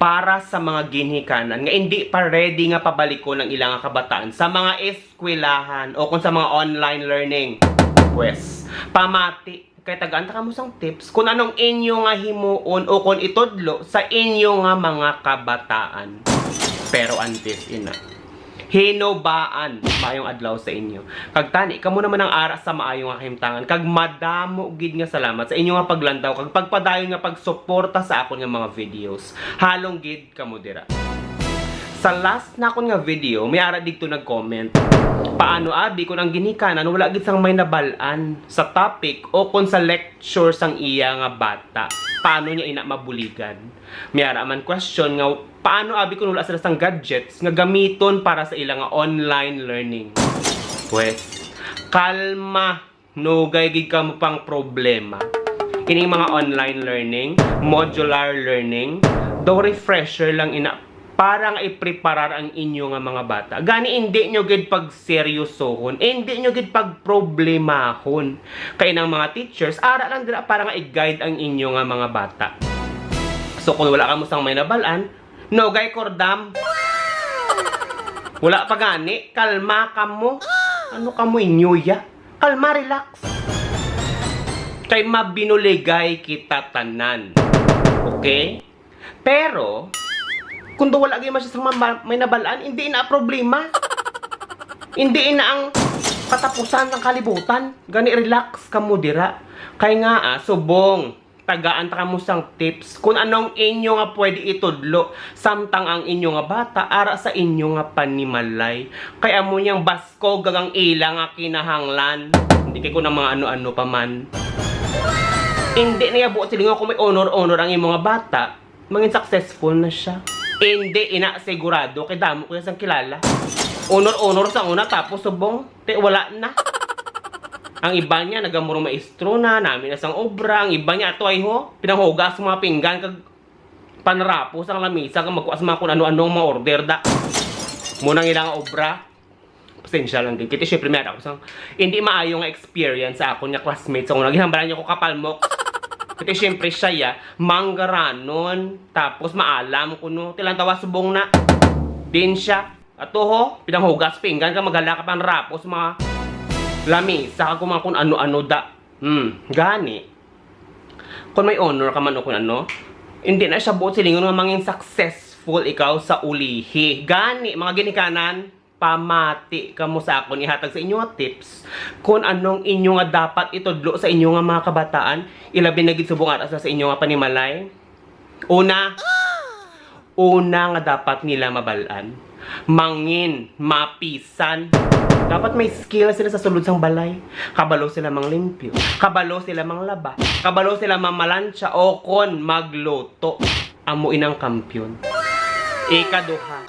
para sa mga ginhikanan nga hindi pa ready nga pabaliko ng ilang kabataan sa mga eskwelahan o kung sa mga online learning. Pues, pamati kay tagaan ta kamo sang tips kung anong inyo nga himuon o kung itudlo sa inyo nga mga kabataan. Pero antes ina, hinobaan maayong adlaw sa inyo. Kag tani kamo naman ang ara sa maayong nga kahimtangan. Kag madamo gid nga salamat sa inyo nga paglantaw kag pagpadayon nga pagsuporta sa akon nga mga videos. Halong gid kamo dira. Sa last na akon nga video, may ara dito nag-comment. Paano abi kung ang ginikanan wala gid sang may nabalaan sa topic o kung sa lecture sang iya nga bata. Paano niya ina mabuligan? May ara man question nga paano abi kung wala sila sang gadgets nga gamiton para sa ilang nga online learning. Pues, kalma, nugay gid ka mo pang problema. Kining mga online learning, modular learning, do refresher lang ina para nga ipreparar ang inyo nga mga bata. Gani hindi nyo gid pag seryosohon, hindi nyo gid pag problemahon. Kay nang mga teachers, ara lang dira para nga i-guide ang inyo nga mga bata. So kung wala ka mo sang may nabalaan, no gay kordam. Wala pa gani, kalma ka mo. Ano ka mo inyuya? Kalma, relax. Kay mabinuligay kita tanan. Okay? Pero kung do wala gyud siya may nabalaan, hindi na problema. Hindi na ang katapusan ng kalibutan. Gani relax ka mo dira. Kay nga subong tagaan ta kamo sang tips kung anong inyo nga pwede itudlo samtang ang inyo nga bata ara sa inyo nga panimalay. Kay amo niyang basko gagang ila nga kinahanglan. Hindi kay ko na mga ano-ano pa man. Hindi na yabuot sila nga kung may honor-honor ang imong nga bata, mangin successful na siya. Hindi ina sigurado kay damo ko sang kilala. Honor-honor sa una tapos subong wala na. Ang iba niya nagamurong maestro na, namin na sang obra. Ang iba niya ato ay pinanghugas mga pinggan kag panrapo sang lamisa kag magkuas mga kung ano-anong mga order da. Munang ilang obra. Pasensya lang din. Kiti syempre meron ako sang hindi maayo nga experience sa akon nga classmates. So naghihambalan niya ko kapalmok. Kiti syempre siya ya manggaranon tapos maalam kuno tilang tawa subong na din siya. Ato pinanghugas pinggan kag maghala ka panrapo sa mga lamisa kag kung ano-ano da. Gani. Kung may honor ka man o kung ano, hindi na siya buot silingon nga mangin successful ikaw sa ulihi. Gani, mga ginikanan, pamati ka mo sa akon ihatag sa inyo nga tips kung anong inyo nga dapat itudlo sa inyo nga mga kabataan, ilabi na gid subong ara sa inyo nga panimalay. Una nga dapat nila mabalaan, mangin, mapisan. Dapat may skill sila sa sulod sang balay. Kabalo sila mang limpyo, kabalo sila mang laba, kabalo sila mamalansya o kon magluto. Amo inang kampyon. Ikaduha,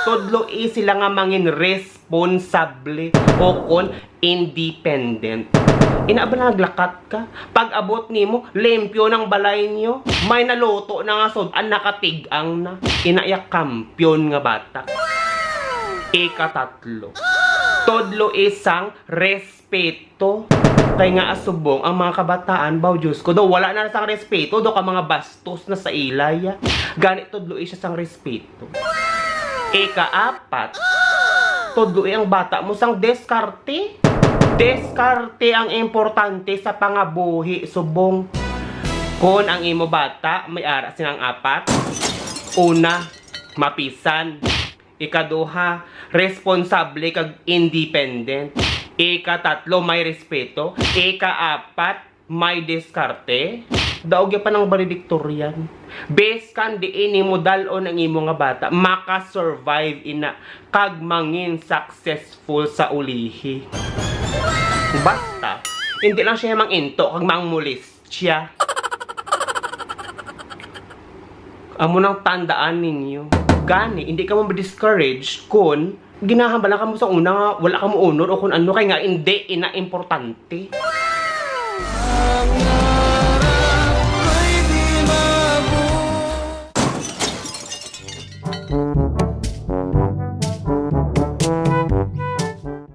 tudlo sila nga mangin responsable o kon independent. Inaaba na naglakat ka. Pag abot nimo, limpyo ng balay niyo. May naluto na nga sudan, nakatigang na. Inaiyak kampyon nga bata. Ikatatlo, tudlo isang respeto. Kay nga asubong ang mga kabataan, baw Diyos ko, do wala na sang respeto, do ka mga bastos na sa ilay. Ganit tudlo isa sang respeto. Ikaapat, tudlo ang bata mo sang diskarte. Diskarte ang importante sa pangabuhi subong. Kung ang imo bata may ara sinang apat, una, mapisan. Ikaduha, responsable kag independent. Ikatatlo, may respeto. Ikaapat, may diskarte. Daog pa ng valedictorian. Base kan diin mo dalon ang imo nga bata, maka-survive ina kag mangin successful sa ulihi. Basta, hindi lang siya manginto kag mangmulis siya. Amo nang tandaan ninyo. Gani, hindi ka mo ma-discourage kung ginahambalan ka mo sa una nga wala ka mo honor o kung ano kay nga hindi ina importante.